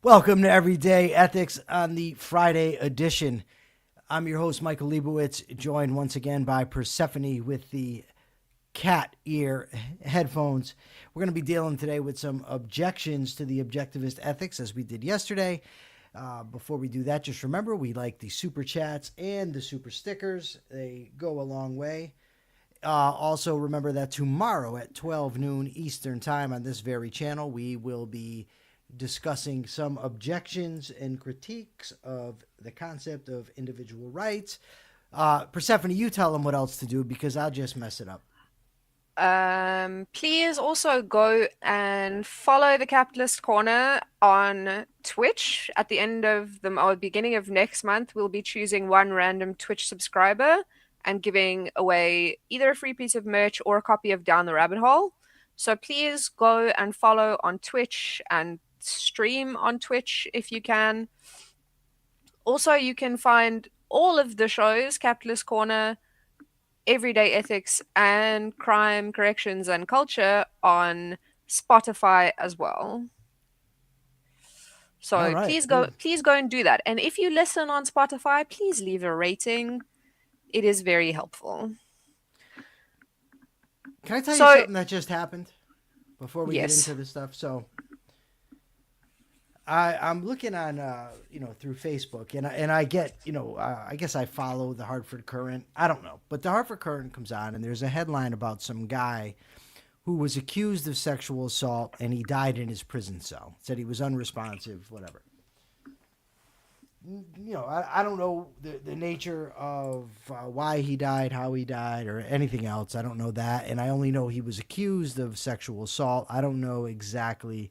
Welcome to Everyday Ethics on the Friday edition. I'm your host, Michael Liebowitz, joined once again by Persephone with the cat ear headphones. We're going to be dealing today with some objections to the objectivist ethics as we did yesterday. Before we do that, just remember we like the super chats and the super stickers. They go a long way. Also, remember that tomorrow at 12 noon Eastern Time on this very channel, we will be discussing some objections and critiques of the concept of individual rights. Persephone, you tell them what else to do because I'll just mess it up. Please also go and follow the Capitalist Corner on Twitch. At the end of the or beginning of next month, we'll be choosing one random Twitch subscriber and giving away either a free piece of merch or a copy of Down the Rabbit Hole. So please go and follow on Twitch and stream on Twitch if you can. Also, you can find all of the shows, Capitalist Corner, Everyday Ethics, and Crime, Corrections, and Culture on Spotify as well. So Right. please go and do that. And if you listen on Spotify, please leave a rating. It is very helpful. Can I tell you So something that just happened before we get yes. into this stuff? So I'm looking on, through Facebook, and I get, I guess I follow the Hartford Courant. I don't know, but the Hartford Courant comes on, and there's a headline about some guy who was accused of sexual assault, and he died in his prison cell. Said he was unresponsive, whatever. I don't know the nature of why he died, how he died, or anything else. I don't know that, and I only know he was accused of sexual assault. I don't know exactly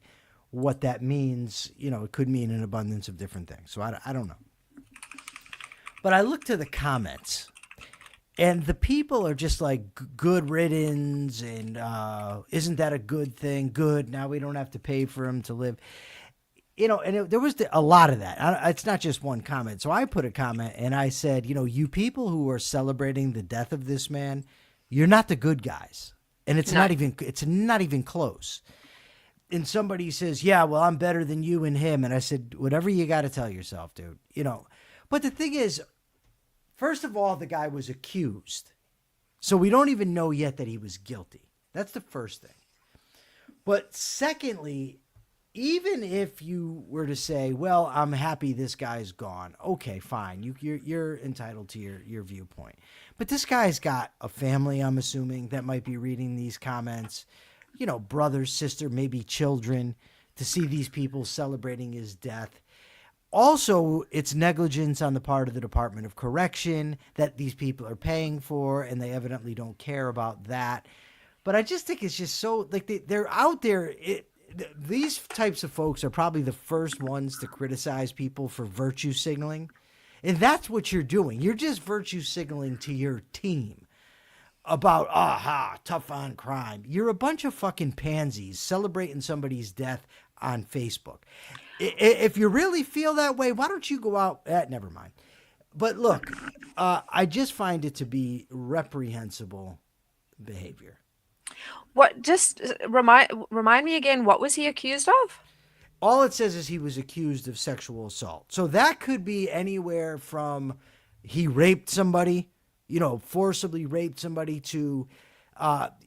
what that means. It could mean an abundance of different things. So I don't know. But I look to the comments, and the people are just like, good riddance, and isn't that a good thing? Good. Now we don't have to pay for him to live. There was a lot of that. It's not just one comment. So I put a comment, and I said, you people who are celebrating the death of this man, you're not the good guys. And it's No. not even close. And somebody says, yeah, well, I'm better than you and him. And I said, whatever you got to tell yourself, dude. But the thing is, first of all, the guy was accused. So we don't even know yet that he was guilty. That's the first thing. But secondly, even if you were to say, well, I'm happy this guy's gone. Okay, fine. You're entitled to your viewpoint. But this guy's got a family, I'm assuming, that might be reading these comments. Brother, sister, maybe children, to see these people celebrating his death. Also, it's negligence on the part of the Department of Correction that these people are paying for, and they evidently don't care about that. But I just think it's just so, like, they're out there. These types of folks are probably the first ones to criticize people for virtue signaling. And that's what you're doing. You're just virtue signaling to your team about, tough on crime. You're a bunch of fucking pansies celebrating somebody's death on Facebook. If you really feel that way, why don't you go out? Never mind. But look, I just find it to be reprehensible behavior. What just remind me again, what was he accused of? All it says is he was accused of sexual assault. So that could be anywhere from he raped somebody, forcibly raped somebody, to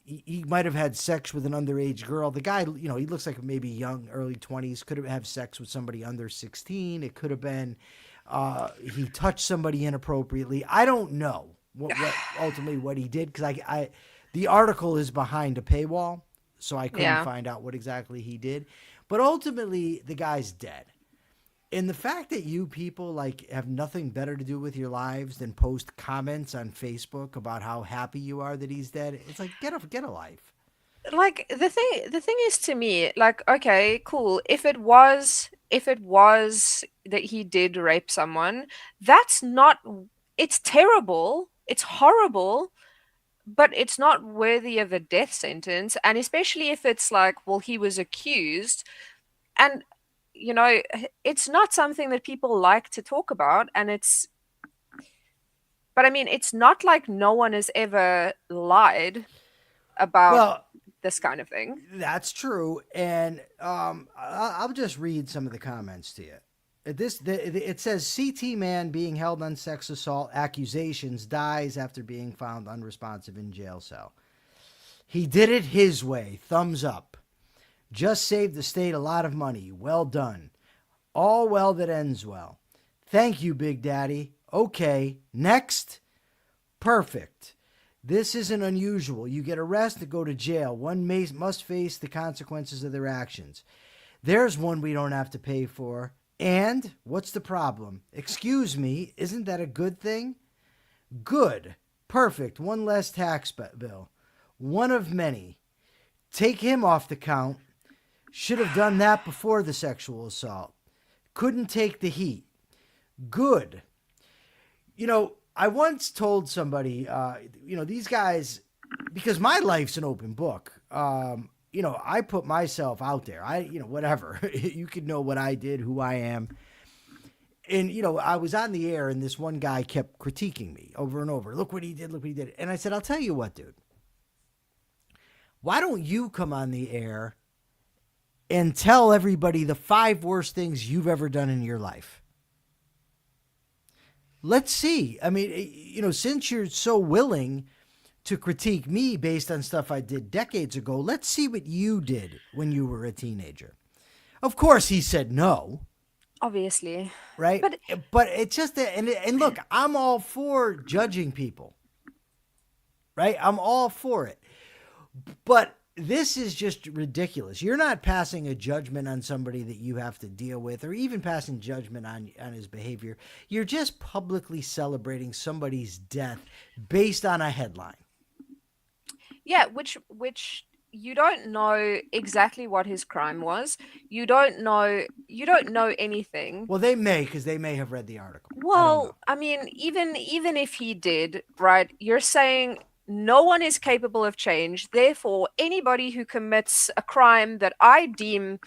he might have had sex with an underage girl. The guy, he looks like maybe young, early 20s, could have had sex with somebody under 16. It could have been he touched somebody inappropriately. I don't know what ultimately what he did, because I the article is behind a paywall, so I couldn't Yeah. find out what exactly he did. But ultimately, the guy's dead. And the fact that you people like have nothing better to do with your lives than post comments on Facebook about how happy you are that he's dead, it's like, get a life. Like the thing is, to me, like, okay, cool. If it was that he did rape someone, that's not, it's terrible, it's horrible, but it's not worthy of a death sentence. And especially if it's like, well, he was accused, and it's not something that people like to talk about. And but I mean, it's not like no one has ever lied about Well, this kind of thing. That's true, and I'll just read some of the comments to you. It says CT man being held on sex assault accusations dies after being found unresponsive in jail cell. He did it his way. Thumbs up. Just saved the state a lot of money. Well done. All well that ends well. Thank you, Big Daddy. Okay, next. Perfect. This isn't unusual. You get arrested, go to jail. One must face the consequences of their actions. There's one we don't have to pay for. And what's the problem? Excuse me, isn't that a good thing? Good. Perfect. One less tax bill. One of many. Take him off the count. Should have done that before the sexual assault. Couldn't take the heat. Good. You know, I once told somebody, these guys, because my life's an open book. I put myself out there. Whatever. You could know what I did, who I am. And, I was on the air and this one guy kept critiquing me over and over. Look what he did. Look what he did. And I said, I'll tell you what, dude. Why don't you come on the air and tell everybody the 5 worst things you've ever done in your life? Let's see. I mean, since you're so willing to critique me based on stuff I did decades ago, let's see what you did when you were a teenager. Of course, he said no. Obviously. Right? But it's just that, and look, I'm all for judging people. Right? I'm all for it. But this is just ridiculous. You're not passing a judgment on somebody that you have to deal with or even passing judgment on his behavior. You're just publicly celebrating somebody's death based on a headline. Yeah, which you don't know exactly what his crime was. You don't know anything. Well, they may, because they may have read the article. Well, I mean, even if he did, right? You're saying no one is capable of change. Therefore, anybody who commits a crime that I deem,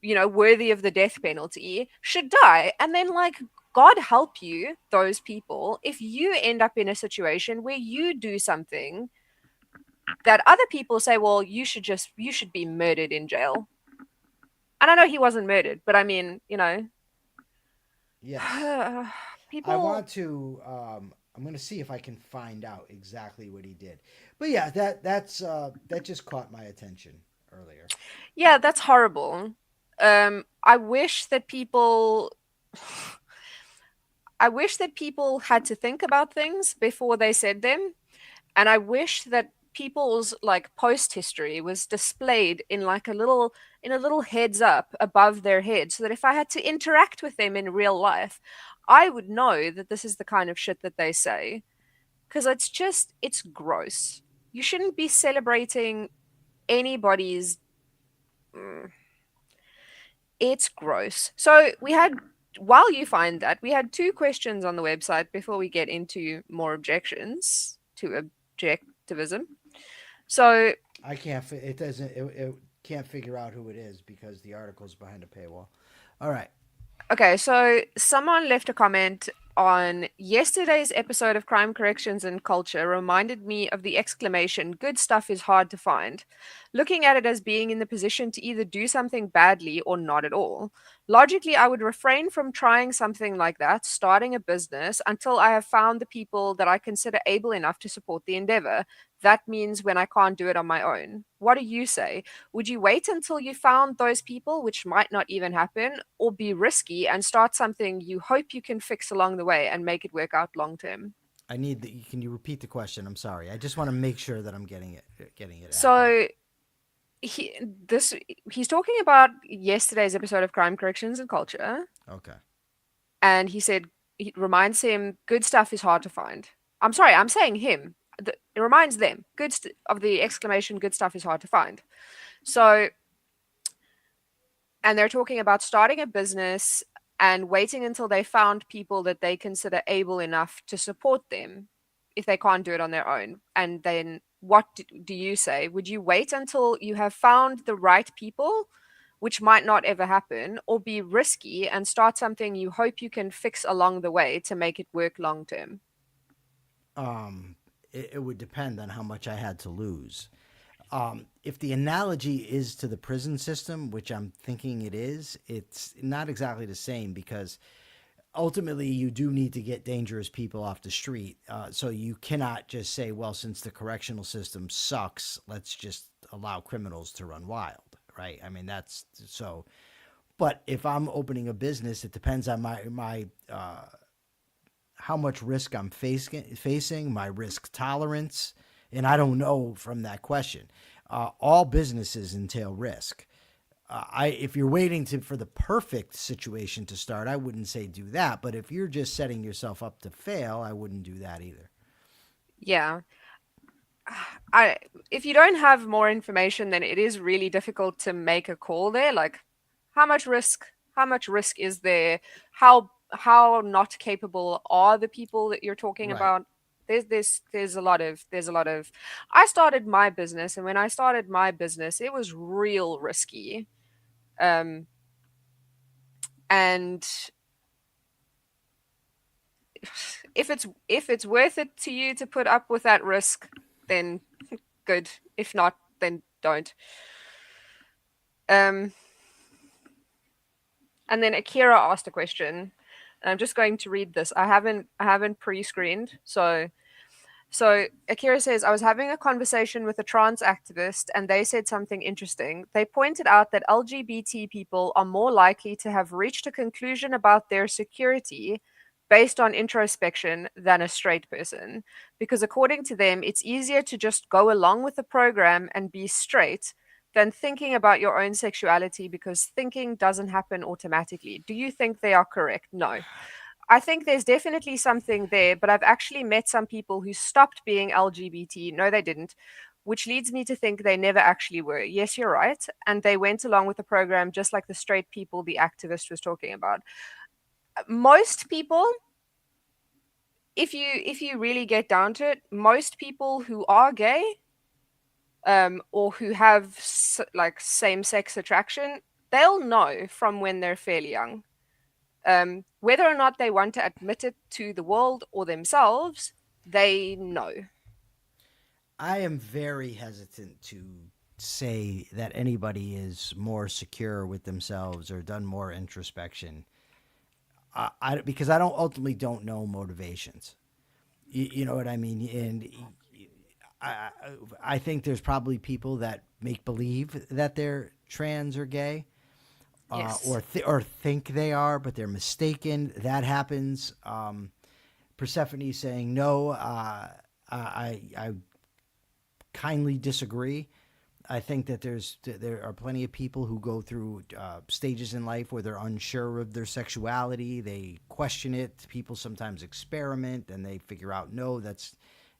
worthy of the death penalty should die. And then, God help you, those people, if you end up in a situation where you do something that other people say, well, you should be murdered in jail. And I know he wasn't murdered, but I mean, Yes. People. I want to. I'm going to see if I can find out exactly what he did. But yeah, that just caught my attention earlier. Yeah, that's horrible. I wish that people had to think about things before they said them, and I wish that people's post history was displayed in a little heads up above their head, so that if I had to interact with them in real life, I would know that this is the kind of shit that they say, because it's gross. You shouldn't be celebrating anybody's. It's gross. So while you find that, we had 2 questions on the website before we get into more objections to objectivism. So I can't. It can't figure out who it is because the article's behind a paywall. All right. Okay, so someone left a comment on yesterday's episode of Crime Corrections and Culture reminded me of the exclamation, "Good stuff is hard to find," looking at it as being in the position to either do something badly or not at all. Logically, I would refrain from trying something like that, starting a business, until I have found the people that I consider able enough to support the endeavor. That means when I can't do it on my own. What do you say? Would you wait until you found those people, which might not even happen, or be risky and start something you hope you can fix along the way and make it work out long term? Can you repeat the question? I'm sorry. I just want to make sure that I'm getting it. So he's talking about yesterday's episode of Crime Corrections and Culture. Okay. And he said it reminds him good stuff is hard to find. I'm sorry, I'm saying him. It reminds them of the exclamation, good stuff is hard to find. So, and they're talking about starting a business and waiting until they found people that they consider able enough to support them if they can't do it on their own. And then what do you say? Would you wait until you have found the right people, which might not ever happen, or be risky and start something you hope you can fix along the way to make it work long term? It would depend on how much I had to lose. If the analogy is to the prison system, which I'm thinking it is, it's not exactly the same because ultimately you do need to get dangerous people off the street. So you cannot just say, well, since the correctional system sucks, let's just allow criminals to run wild, right? I mean, that's so. But if I'm opening a business, it depends on my how much risk I'm facing, my risk tolerance, and I don't know from that question. All businesses entail risk. If you're waiting for the perfect situation to start, I wouldn't say do that. But if you're just setting yourself up to fail, I wouldn't do that either. Yeah. I if you don't have more information, then it is really difficult to make a call there. Like, how much risk is there? How not capable are the people that you're talking Right. about? There's a lot of I started my business, and when I started my business, it was real risky. Um and if it's worth it to you to put up with that risk, then good. If not, then don't. Um And then Akira asked a question. And I'm just going to read this. I haven't pre-screened. So Akira says, I was having a conversation with a trans activist and they said something interesting. They pointed out that LGBT people are more likely to have reached a conclusion about their security based on introspection than a straight person. Because according to them, it's easier to just go along with the program and be straight than thinking about your own sexuality because thinking doesn't happen automatically. Do you think they are correct? No. I think there's definitely something there, but I've actually met some people who stopped being LGBT. No, they didn't, which leads me to think they never actually were. Yes, you're right. And they went along with the program just like the straight people the activist was talking about. Most people, if you really get down to it, most people who are gay or who have like same-sex attraction, they'll know from when they're fairly young. Whether or not they want to admit it to the world or themselves, they know. I am very hesitant to say that anybody is more secure with themselves or done more introspection. Because I don't ultimately don't know motivations. You know what I mean? And I, I think there's probably people that make believe that they're trans or gay, Yes. or think they are, but they're mistaken. That happens. Persephone saying no. I kindly disagree. I think that there are plenty of people who go through stages in life where they're unsure of their sexuality. They question it. People sometimes experiment and they figure out, no, that's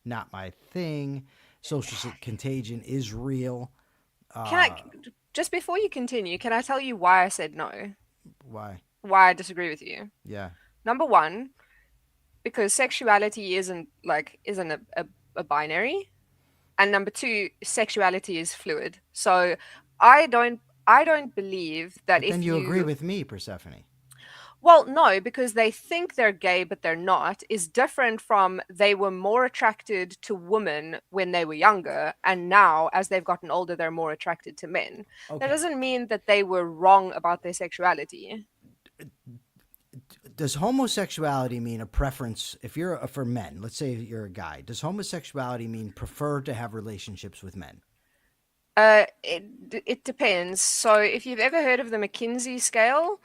not my thing. Social contagion is real. Can I just before you continue, can I tell you why I said no? Why? Why I disagree with you? Yeah. Number one, because sexuality isn't a binary. And number two, sexuality is fluid. So I don't believe that But then if you agree you with me, Persephone. well, no, because they think they're gay but they're not is different from they were more attracted to women when they were younger and now as they've gotten older they're more attracted to men. That Okay. doesn't mean that they were wrong about their sexuality. Does homosexuality mean a preference? If you're for men, let's say you're a guy, does homosexuality mean prefer to have relationships with men? It depends. So if you've ever heard of the McKinsey scale,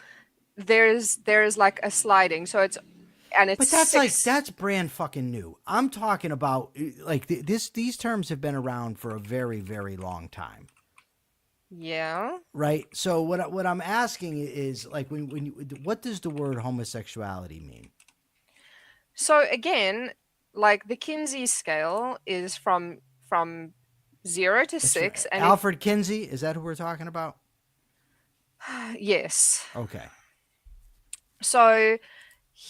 there's like a sliding. So it's But that's like six. that's brand fucking new. I'm talking about like this. These terms have been around for a very very long time, Yeah. right? So what I'm asking is like what does the word homosexuality mean? So again, like the Kinsey scale is from 0 to It's from 6, and if Alfred Kinsey. Is that who we're talking about? yes. Okay. So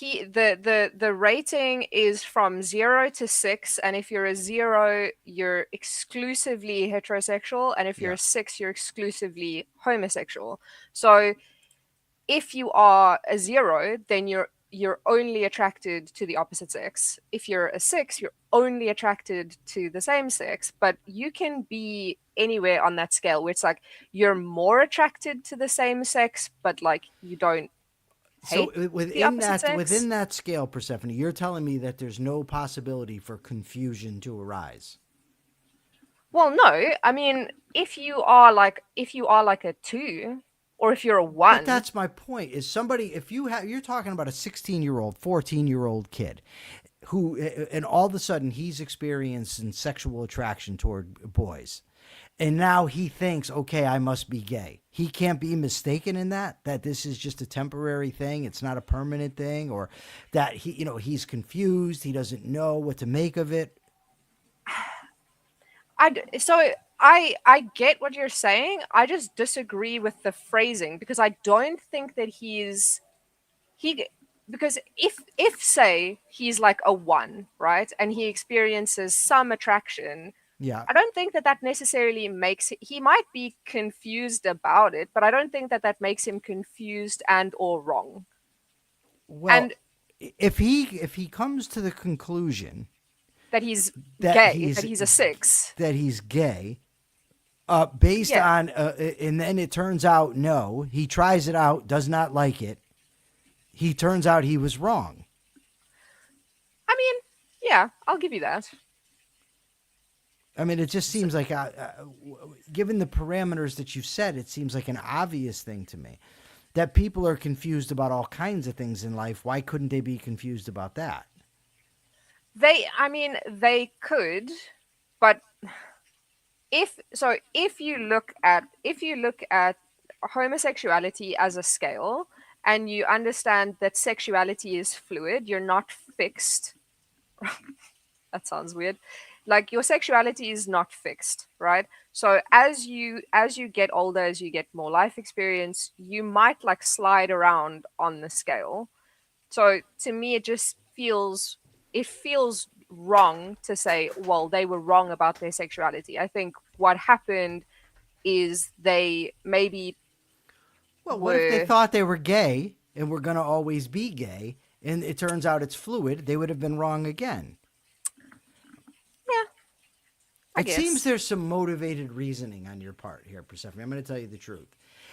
the rating is from 0 to 6, and if you're a 0, you're exclusively heterosexual, and if you're Yeah. a 6, you're exclusively homosexual. So if you are a 0, then you're you're only attracted to the opposite sex. If you're a 6, you're only attracted to the same sex. But you can be anywhere on that scale where it's like you're more attracted to the same sex, but like you don't So hate the opposite within sex. that scale, Persephone, you're telling me that there's no possibility for confusion to arise. Well, no. I mean, if you are like a 2 or if you're a But 1, that's my point. Is somebody if you're talking about a 16-year-old, 14-year-old kid who and all of a sudden he's experiencing sexual attraction toward boys. And now he thinks, okay, I must be gay. He can't be mistaken in that this is just a temporary thing. It's not a permanent thing, or that he's confused. He doesn't know what to make of it. I get what you're saying. I just disagree with the phrasing because I don't think that he because if say he's like a 1, right? And he experiences some attraction, Yeah. I don't think that that necessarily makes he might be confused about it, but I don't think that that makes him confused and or wrong. Well, And if he comes to the conclusion that he's that gay, he's that he's a 6. that he's gay, based Yeah. on and then it turns out no, he tries it out, does not like it. He turns out he was wrong. I mean, yeah, I'll give you that. I mean, it just seems like, given the parameters that you've said, it seems like an obvious thing to me that people are confused about all kinds of things in life. Why couldn't they be confused about that? I mean, they could, but if you look at homosexuality as a scale and you understand that sexuality is fluid, you're not fixed. That sounds weird. Like your sexuality is not fixed, right? So as you get older, as you get more life experience, you might like slide around on the scale. So to me, it feels wrong to say, well, they were wrong about their sexuality. I think what happened is they maybe Well, what if they were, thought they were gay and were going to always be gay, and it turns out it's fluid? They would have been wrong again. yeah, I It seems guess there's some motivated reasoning on your part here, Persephone. I'm going to tell you the truth.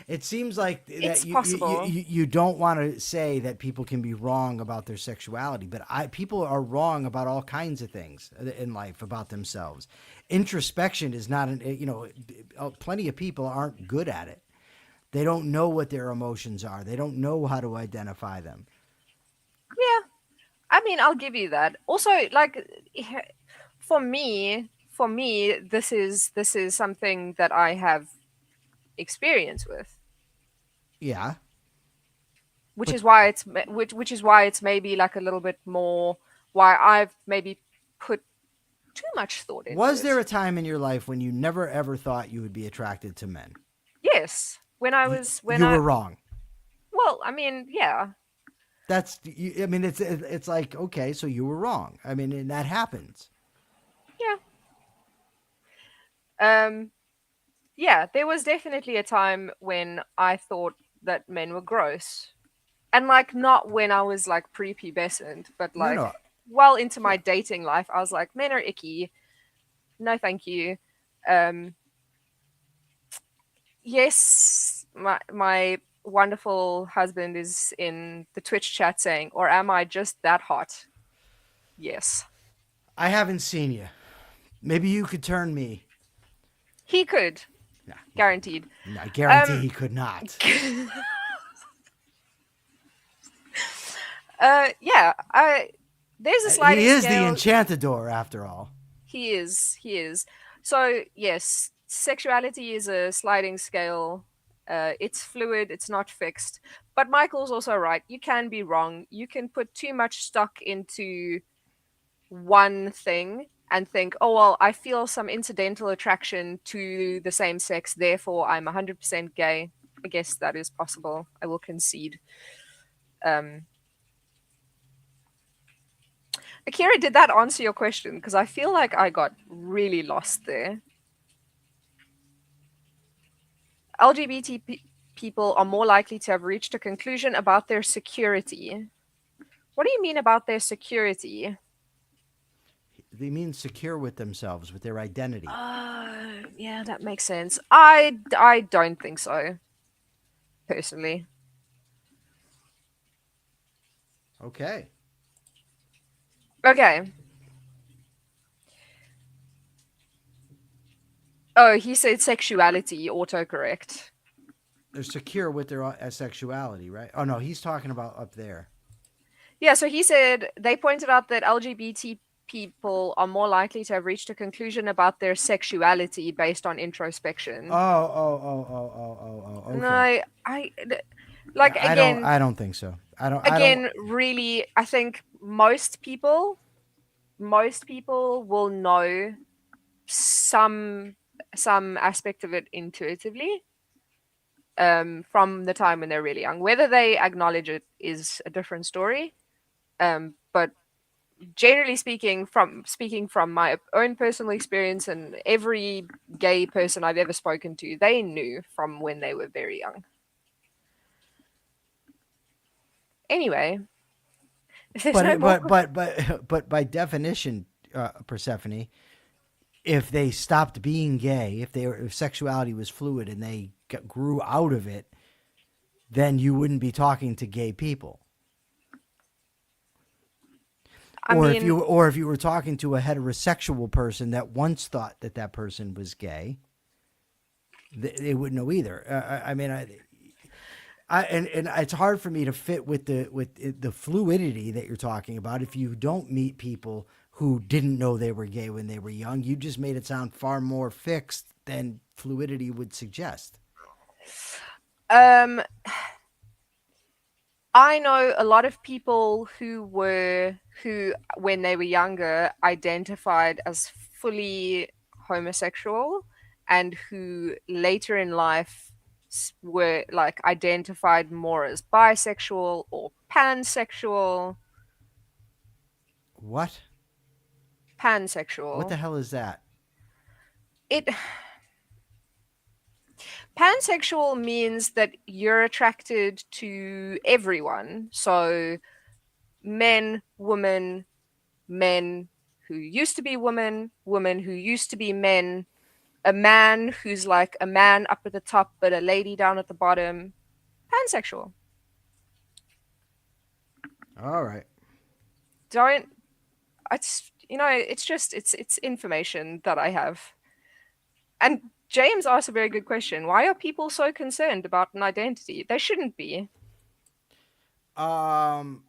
It seems like that it's possible. you don't want to say that people can be wrong about their sexuality, but people are wrong about all kinds of things in life about themselves. Introspection is not plenty of people aren't good at it. They don't know what their emotions are. They don't know how to identify them. Yeah, I mean, I'll give you that. Also, like for me, this is something that I have experience with, Yeah, which but is why which is why it's maybe like a little bit more why I've maybe put too much thought into was there it. a time in your life when you never ever thought you would be attracted to men? Yes, when You I were wrong. well, I mean, yeah, I mean, it's like, okay, so you were wrong. I mean, and that happens. yeah, um, yeah. There was definitely a time when I thought that men were gross, and like not when I was like prepubescent, but No, like no, well into my yeah. dating life, I was like, men are icky. No, thank you. Um, yes, my wonderful husband is in the Twitch chat saying, or am I just that hot? Yes. I haven't seen you. Maybe you could turn me. He could, No, guaranteed. I guarantee Um he could not. yeah, I there's a He sliding is the scale. enchantador, after all. He is. So, yes, sexuality is a sliding scale. It's fluid, it's not fixed. But Michael's also right. You can be wrong. You can put too much stock into one thing and think, oh, well, I feel some incidental attraction to the same sex, therefore I'm 100% gay. I guess that is possible. I will concede. Um, Akira, did that answer your question? Because I feel like I got really lost there. LGBT people are more likely to have reached a conclusion about their security. What do you mean about their security? They mean secure with themselves, with their identity. Yeah, that makes sense. I don't think so, personally. Okay. Okay. Oh, he said sexuality, autocorrect. They're secure with their sexuality, right? Oh no, he's talking about up there. Yeah, so he said they pointed out that LGBT people are more likely to have reached a conclusion about their sexuality based on Oh, introspection. oh, oh, oh, oh, oh, oh. No, Okay. like again, I don't think so. I don't. really, I think most people will know some some aspect of it intuitively from the time when they're really young. Whether they acknowledge it is a different story. But generally speaking from my own personal experience and every gay person I've ever spoken to, they knew from when they were very young. Anyway, if there's But no it, more, but by definition, Persephone, if they stopped being gay, if sexuality was fluid and they grew out of it, then you wouldn't be talking to gay people. I mean, Or if you were talking to a heterosexual person that once thought that that person was gay, they wouldn't know either. I mean, and it's hard for me to fit with the fluidity that you're talking about. If you don't meet people who didn't know they were gay when they were young, you just made it sound far more fixed than fluidity would suggest. um, I know a lot of people who when they were younger identified as fully homosexual and who later in life were like identified more as bisexual or pansexual. What? What Pansexual. the hell is that? It Pansexual means that you're attracted to everyone. So men, women, men who used to be women, women who used to be men, a man who's like a man up at the top but a lady down at the bottom. Pansexual. All right. Don't it's it's just it's information that I have. And James asked a very good question. Why are people so concerned about an identity? They shouldn't be. Um,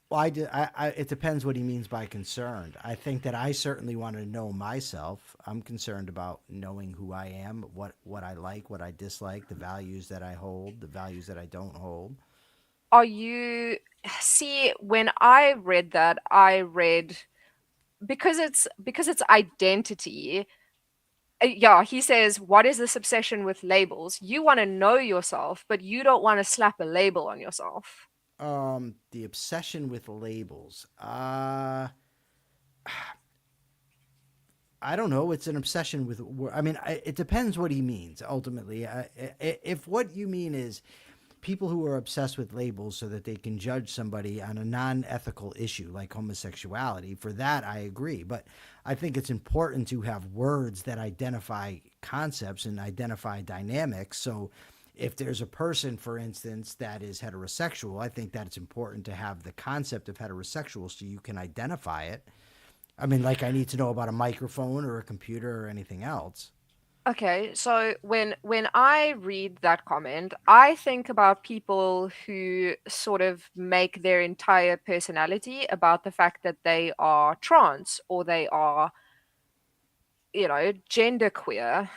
well, it depends what he means by concerned. I think that I certainly want to know myself. I'm concerned about knowing who I am, what I like, what I dislike, the values that I hold, the values that I don't hold. Are you see when I read that, I read because it's identity. Yeah, he says, what is this obsession with labels? You want to know yourself, but you don't want to slap a label on yourself. The obsession with labels. I don't know. It's an obsession with. I mean, it depends what he means. Ultimately, if what you mean is people who are obsessed with labels so that they can judge somebody on a non-ethical issue like homosexuality, for that I agree. But I think it's important to have words that identify concepts and identify dynamics. So if there's a person, for instance, that is heterosexual, I think that it's important to have the concept of heterosexual so you can identify it. I mean, like I need to know about a microphone or a computer or anything else. Okay, so when I read that comment, I think about people who sort of make their entire personality about the fact that they are trans or they are, genderqueer.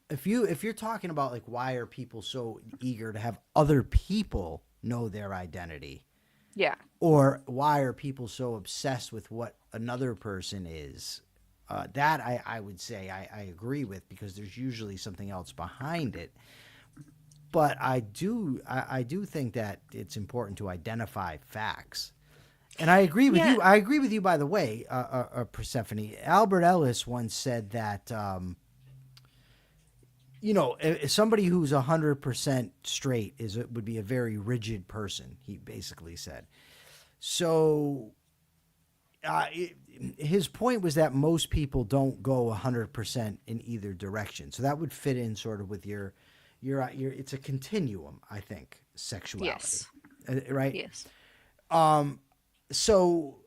If you're talking about like why are people so eager to have other people know their identity, Yeah. or why are people so obsessed with what another person is, that I would say I agree with because there's usually something else behind it. But I do think that it's important to identify facts. And I agree with Yeah. you. I agree with you, by the way, Persephone. Albert Ellis once said that, somebody who's 100% straight would be a very rigid person, he basically said. So uh, it, his point was that most people don't go 100% in either direction. So that would fit in sort of with your it's a continuum, I think, sexuality. Yes. Right? Yes. So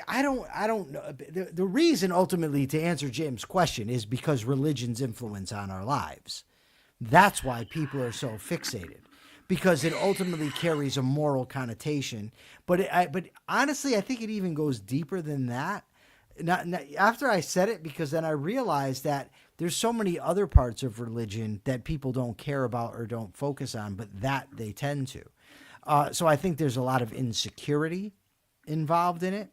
I don't know. The reason ultimately to answer Jim's question is because religion's influence on our lives. That's why people are so fixated, because it ultimately carries a moral connotation. But honestly, I think it even goes deeper than that. After I said it, because then I realized that there's so many other parts of religion that people don't care about or don't focus on, but that they tend to. So I think there's a lot of insecurity involved in it.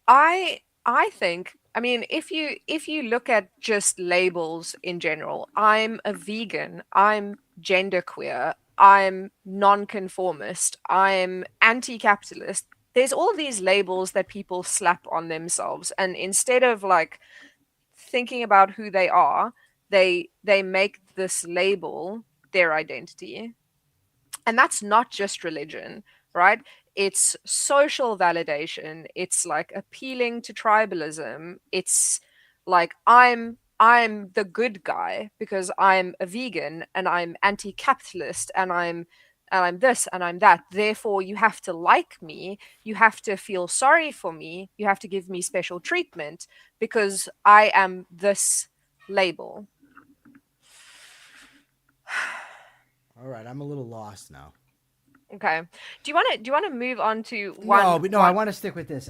I think, I mean, if you look at just labels in general, I'm a vegan, I'm genderqueer, I'm nonconformist, I'm anti-capitalist. There's all these labels that people slap on themselves, and instead of like thinking about who they are, they make this label their identity. And that's not just religion, right? It's social validation. It's like appealing to tribalism. It's like I'm the good guy because I'm a vegan and I'm anti-capitalist and I'm this and I'm that. Therefore, you have to like me. You have to feel sorry for me. You have to give me special treatment because I am this label. All right, I'm a little lost now. Okay. Do you want to move on to No, one but no, I one? want to stick with this.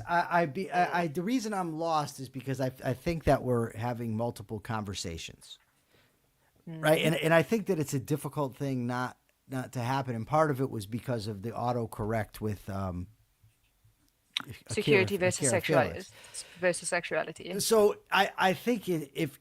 The reason I'm lost is because I think that we're having multiple conversations, right? Mm. And I think that it's a difficult thing not to happen. And part of it was because of the autocorrect with Security versus Akira sexuality Felix. versus sexuality. So I think if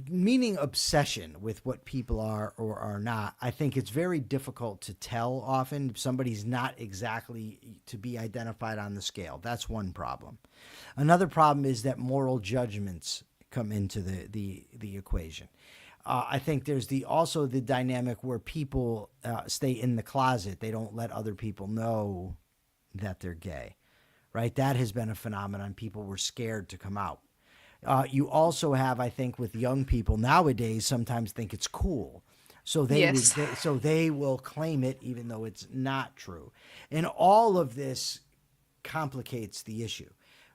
meaning obsession with what people are or are not, I think it's very difficult to tell. Often, if somebody's not exactly to be identified on the scale. That's one problem. Another problem is that moral judgments come into the equation. I think there's the also the dynamic where people stay in the closet. They don't let other people know that they're gay, right? That has been a phenomenon. People were scared to come out. You also have, I think, with young people nowadays, sometimes think it's cool, so Yes. they will claim it even though it's not true, and all of this complicates the issue.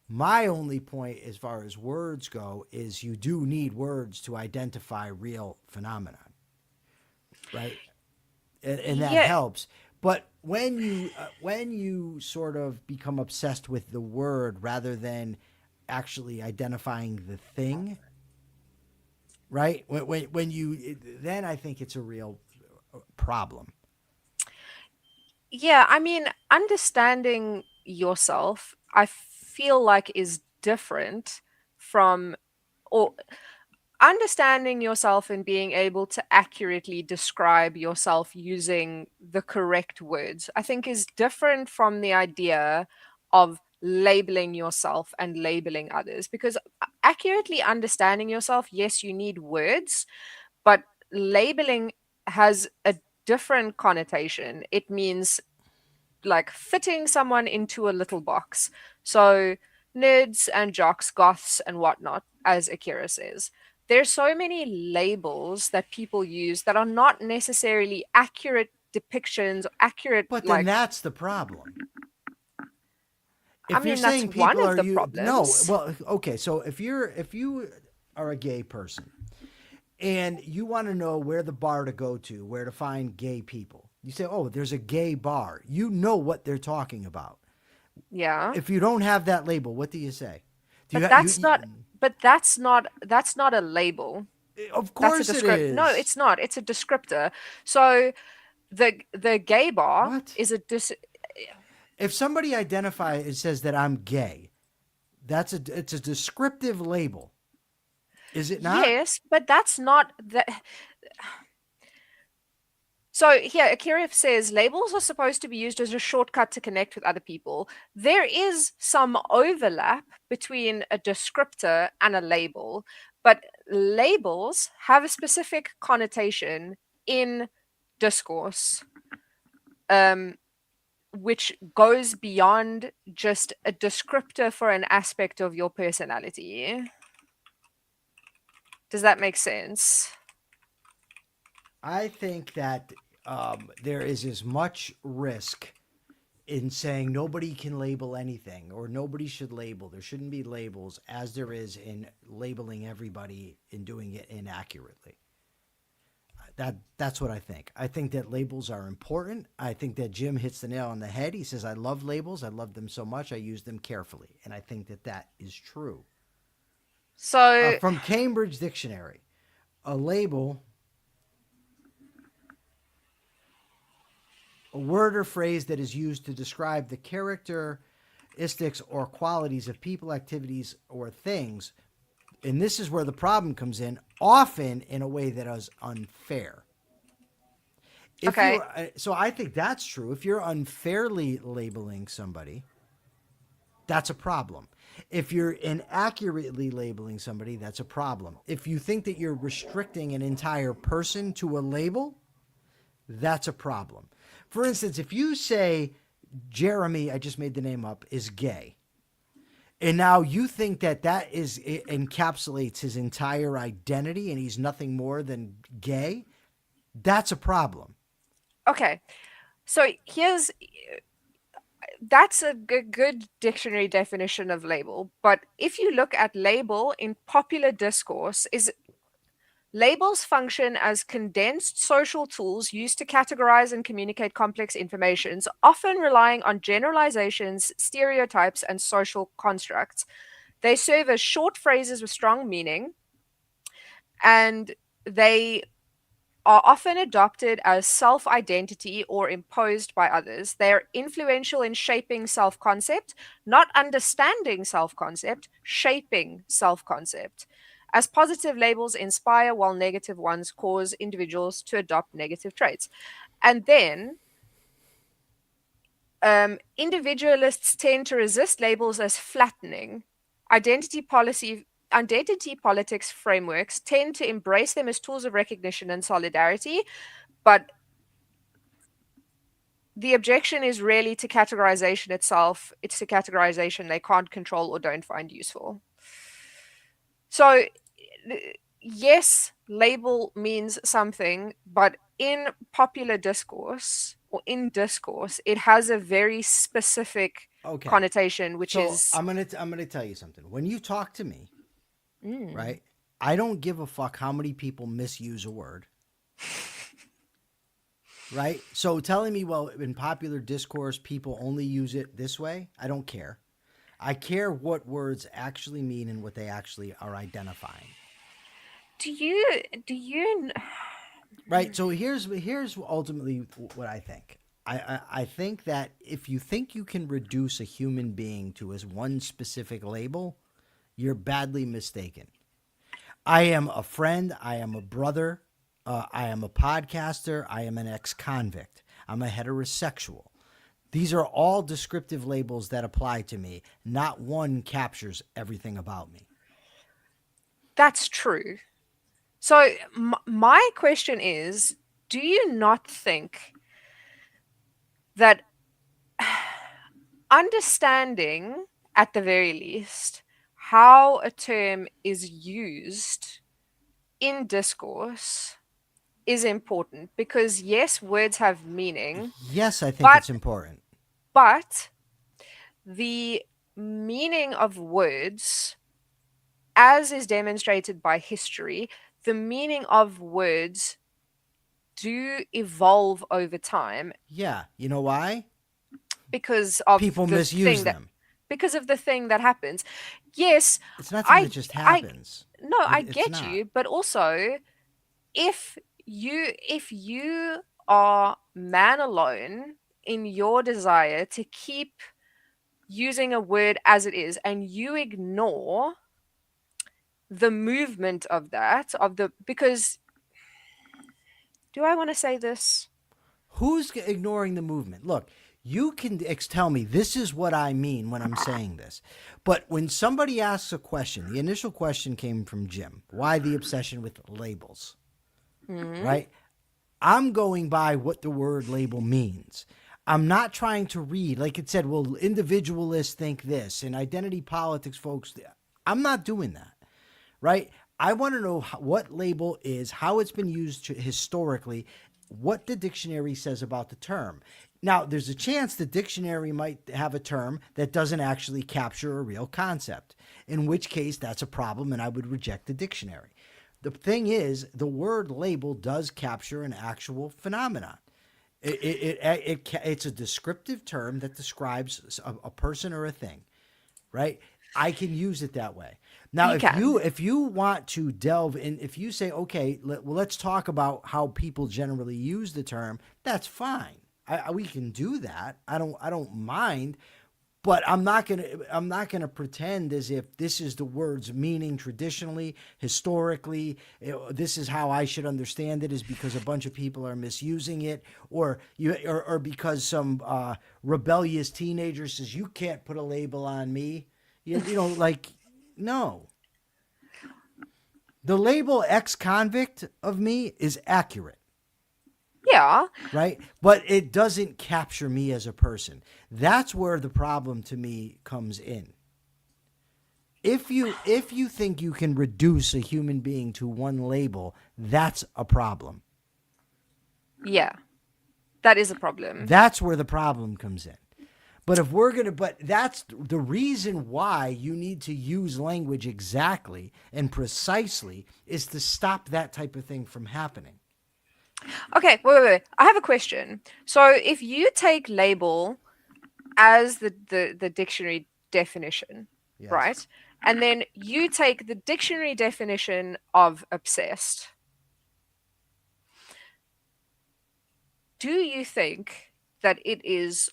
My only point, as far as words go, is you do need words to identify real phenomenon, right? And that Yeah. helps. But when you sort of become obsessed with the word rather than actually identifying the thing, right? When you then I think it's a real problem. Yeah, I mean, understanding yourself, I feel like is different from or understanding yourself and being able to accurately describe yourself using the correct words, I think is different from the idea of labeling yourself and labeling others. Because accurately understanding yourself, yes, you need words, but labeling has a different connotation. It means like fitting someone into a little box. So nerds and jocks, goths and whatnot, as Akira says. There's so many labels that people use that are not necessarily accurate depictions, accurate But then like that's the problem. I If you're mean that's saying one people of are the you no, problems. well, okay, so if you are a gay person and you want to know where the bar to go to, where to find gay people, you say, "Oh, there's a gay bar." You know what they're talking about. Yeah. If you don't have that label, what do you say? Do you But ha- that's not but that's not a label. Of That's a course it descript No, is. it's not. It's a descriptor. So the gay bar What? is a If somebody identifies and says that I'm gay, it's a descriptive label, is it not? yes, but that's not that. So here, Akira says labels are supposed to be used as a shortcut to connect with other people. There is some overlap between a descriptor and a label, but labels have a specific connotation in discourse, which goes beyond just a descriptor for an aspect of your personality. Does that make sense? I think that there is as much risk in saying nobody can label anything or nobody should label. There shouldn't be labels as there is in labeling everybody and doing it inaccurately. That's what I think. I think that labels are important. I think that Jim hits the nail on the head. He says, I love labels. I love them so much. I use them carefully. And I think that that is true. So From Cambridge Dictionary, a label, a word or phrase that is used to describe the characteristics or qualities of people, activities, or things. And this is where the problem comes in, often in a way that is unfair. Okay. So I think that's true. If you're unfairly labeling somebody, that's a problem. If you're inaccurately labeling somebody, that's a problem. If you think that you're restricting an entire person to a label, that's a problem. For instance, if you say Jeremy, I just made the name up, is gay, and now you think that it encapsulates his entire identity and he's nothing more than gay, that's a problem. Okay. So that's a good dictionary definition of label. But if you look at label in popular discourse, labels function as condensed social tools used to categorize and communicate complex informations, often relying on generalizations, stereotypes, and social constructs. They serve as short phrases with strong meaning, and they are often adopted as self-identity or imposed by others. They are influential in shaping self-concept, not understanding self-concept, shaping self-concept. As positive labels inspire, while negative ones cause individuals to adopt negative traits. And then individualists tend to resist labels as flattening. Identity politics frameworks tend to embrace them as tools of recognition and solidarity, but the objection is really to categorization itself. It's to categorization they can't control or don't find useful. So yes, label means something, but in popular discourse or in discourse, it has a very specific connotation, which is. I'm gonna tell you something. When you talk to me, right, I don't give a fuck how many people misuse a word. Right? So telling me, well, in popular discourse, people only use it this way, I don't care. I care what words actually mean and what they actually are identifying. Do you Right. So here's ultimately what I think. I think that if you think you can reduce a human being to as one specific label, you're badly mistaken. I am a friend. I am a brother. I am a podcaster. I am an ex-convict. I'm a heterosexual. These are all descriptive labels that apply to me. Not one captures everything about me. That's true. So my question is, do you not think that understanding, at the very least, how a term is used in discourse is important? Because yes, words have meaning. Yes, I think it's important. But the meaning of words, as is demonstrated by history, the meaning of words do evolve over time. Yeah. You know why? Because of people misuse them. Because of the thing that happens. Yes. It's nothing that just happens. I get you. But also, if you are man alone in your desire to keep using a word as it is, and you ignore the movement of that, because do I want to say this? Who's ignoring the movement? Look, you can tell me this is what I mean when I'm saying this. But when somebody asks a question, the initial question came from Jim. Why the obsession with labels? Mm-hmm. Right? I'm going by what the word label means. I'm not trying to read, like it said, well, individualists think this and identity politics folks. I'm not doing that, right? I want to know what label is, how it's been used historically, what the dictionary says about the term. Now, there's a chance the dictionary might have a term that doesn't actually capture a real concept, in which case that's a problem and I would reject the dictionary. The thing is, the word label does capture an actual phenomenon. It's a descriptive term that describes a person or a thing, right? I can use it that way. Now, You can. if you want to delve in, if you say, okay, let's talk about how people generally use the term, that's fine. We can do that. I don't mind. But I'm not gonna pretend as if this is the word's meaning traditionally, historically. This is how I should understand it, is because a bunch of people are misusing it, or because some rebellious teenager says you can't put a label on me. Like no. The label ex-convict of me is accurate, Yeah. right? But it doesn't capture me as a person. That's where the problem to me comes in. If you think you can reduce a human being to one label, that's a problem. Yeah. That is a problem. That's where the problem comes in. But that's the reason why you need to use language exactly and precisely, is to stop that type of thing from happening. Okay, wait. I have a question. So if you take label as the dictionary definition, Yes. right? And then you take the dictionary definition of obsessed. Do you think that it is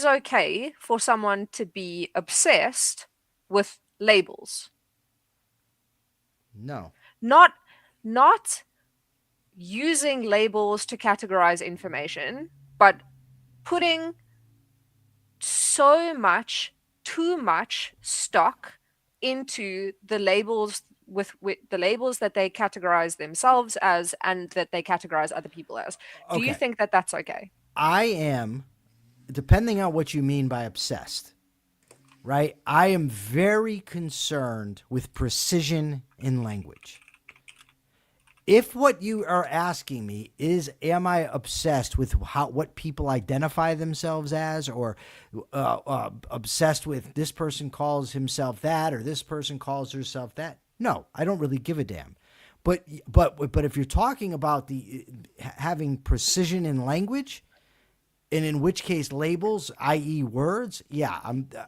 okay for someone to be obsessed with labels? No. Not using labels to categorize information, but putting too much stock into the labels with the labels that they categorize themselves as and that they categorize other people as. Do you Okay. think that that's okay? I am, depending on what you mean by obsessed, right? I am very concerned with precision in language. If what you are asking me is, am I obsessed with what people identify themselves as, or obsessed with this person calls himself that, or this person calls herself that? No, I don't really give a damn. But if you're talking about the having precision in language, and in which case labels, i.e. words, yeah,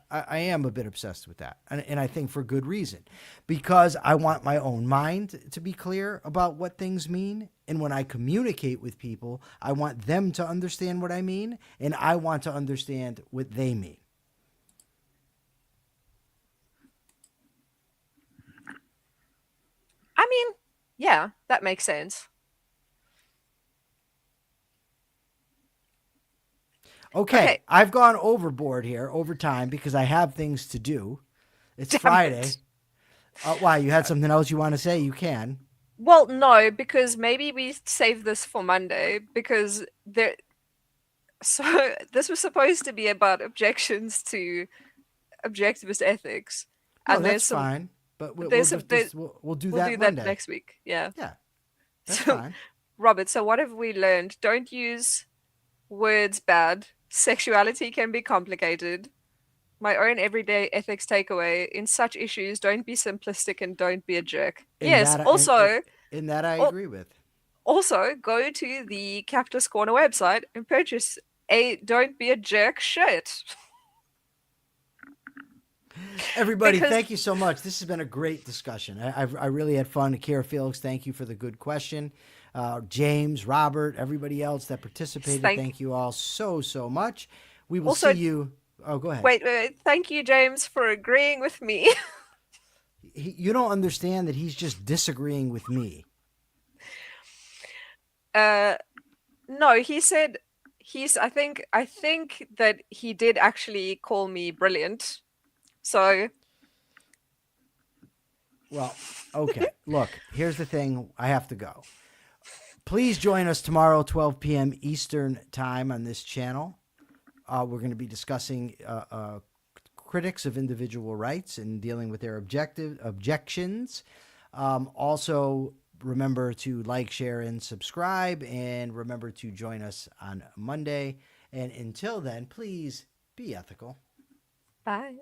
I am a bit obsessed with that. And I think for good reason, because I want my own mind to be clear about what things mean. And when I communicate with people, I want them to understand what I mean, and I want to understand what they mean. I mean, yeah, that makes sense. Okay, I've gone overboard here over time because I have things to do. It's Damn Friday. it. Why, you had something else you want to say? You can. Well, no, because maybe we save this for Monday because there. So this was supposed to be about objections to objectivist ethics, No, and that's there's some. fine. But There's some. we'll do We'll that do that Monday. next week. Yeah. Yeah, that's So, fine. Robert, so what have we learned? Don't use words bad. Sexuality can be complicated. My own everyday ethics takeaway: in such issues, don't be simplistic and don't be a jerk. In Yes, that, in that I agree with. also go to the Capitalist Corner website and purchase a "Don't Be a Jerk" shirt. Everybody, Because thank you so much. This has been a great discussion. I really had fun. Kara Felix, thank you for the good question. James, Robert, everybody else that participated, thank you all so much. We will Also- see you. Oh, go ahead. wait. Thank you, James, for agreeing with me. You don't understand that he's just disagreeing with me. No, he said I think that he did actually call me brilliant. So Well, okay. Look, here's the thing. I have to go. Please join us tomorrow, 12 p.m. Eastern Time on this channel. We're going to be discussing critics of individual rights and dealing with their objections. Also, remember to like, share, and subscribe. And remember to join us on Monday. And until then, please be ethical. Bye.